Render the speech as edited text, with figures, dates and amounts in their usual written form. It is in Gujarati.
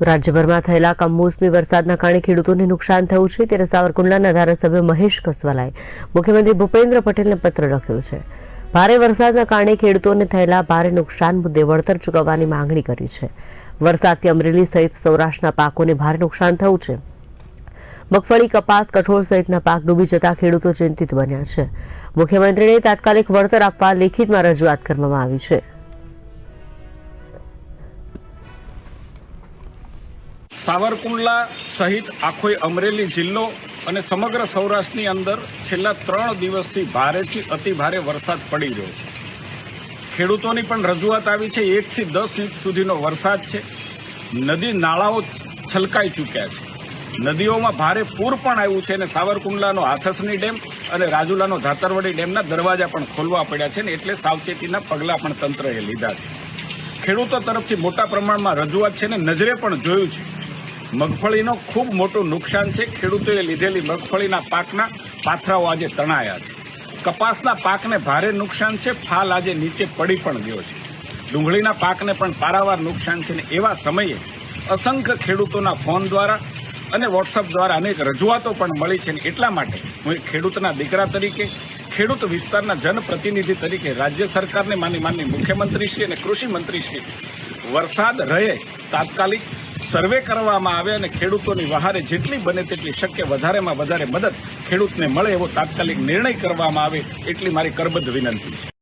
રાજ્યભરમાં થયેલા કમોસમી વરસાદના કારણે ખેડૂતોને નુકસાન થયું છે ત્યારે સાવરકુંડલાના ધારાસભ્ય મહેશ કસવાલાએ મુખ્યમંત્રી ભૂપેન્દ્ર પટેલને પત્ર લખ્યો છે। ભારે વરસાદના કારણે ખેડૂતોને થયેલા ભારે નુકસાન મુદ્દે વળતર ચૂકવવાની માંગણી કરી છે। વરસાદથી અમરેલી સહિત સૌરાષ્ટ્રના પાકોને ભારે નુકસાન થયું છે। મગફળી, કપાસ, કઠોળ સહિતના પાક ડૂબી જતા ખેડૂતો ચિંતિત બન્યા છે। મુખ્યમંત્રીને તાત્કાલિક વળતર આપવા લેખિતમાં રજૂઆત કરવામાં આવી છે। સાવરકુંડલા સહિત આખો અમરેલી જિલ્લો અને સમગ્ર સૌરાષ્ટ્રની અંદર છેલ્લા 3 દિવસથી ભારેથી અતિ ભારે વરસાદ પડી રહ્યો છે। ખેડૂતોની પણ રજૂઆત આવી છે। 1 થી 10 ઇંચ સુધીનો વરસાદ છે। નદી નાળાઓ છલકાઈ ચૂક્યા છે। નદીઓમાં ભારે પૂર પણ આવ્યું છે અને સાવરકુંડલાનો હાથસની ડેમ અને રાજુલાનો ધાતરવડી ડેમના દરવાજા પણ ખોલવા પડ્યા છે ને એટલે સાવચેતીના પગલાં પણ તંત્રએ લીધા છે। ખેડૂતો તરફથી મોટા પ્રમાણમાં રજૂઆત છે ને નજરે પણ જોયું છે। મગફળીનો ખૂબ મોટું નુકસાન છે। ખેડૂતોએ લીધેલી મગફળીના પાકના પાથરાઓ આજે તણાયા છે। કપાસના પાકને ભારે નુકસાન છે। ફાલ આજે નીચે પડી પણ ગયો છે। ડુંગળીના પાકને પણ પારાવાર નુકસાન છે ને એવા સમયે અસંખ્ય ખેડૂતોના ફોન દ્વારા અને વોટ્સઅપ દ્વારા અનેક રજૂઆતો પણ મળી છે ને એટલા માટે હું એક ખેડૂતના દીકરા તરીકે, ખેડૂત વિસ્તારના જનપ્રતિનિધિ તરીકે રાજ્ય સરકારને માનનીય મુખ્યમંત્રીશ્રી અને કૃષિ મંત્રીશ્રી વરસાદ રહે તાત્કાલિક સર્વે કરવામાં આવે અને ખેડૂતોની વહારે જેટલી બને તેટલી શક્ય વધારેમાં વધારે મદદ ખેડૂતને મળે એવો તાત્કાલિક નિર્ણય કરવામાં આવે એટલી મારી કરબદ્ધ વિનંતી છે।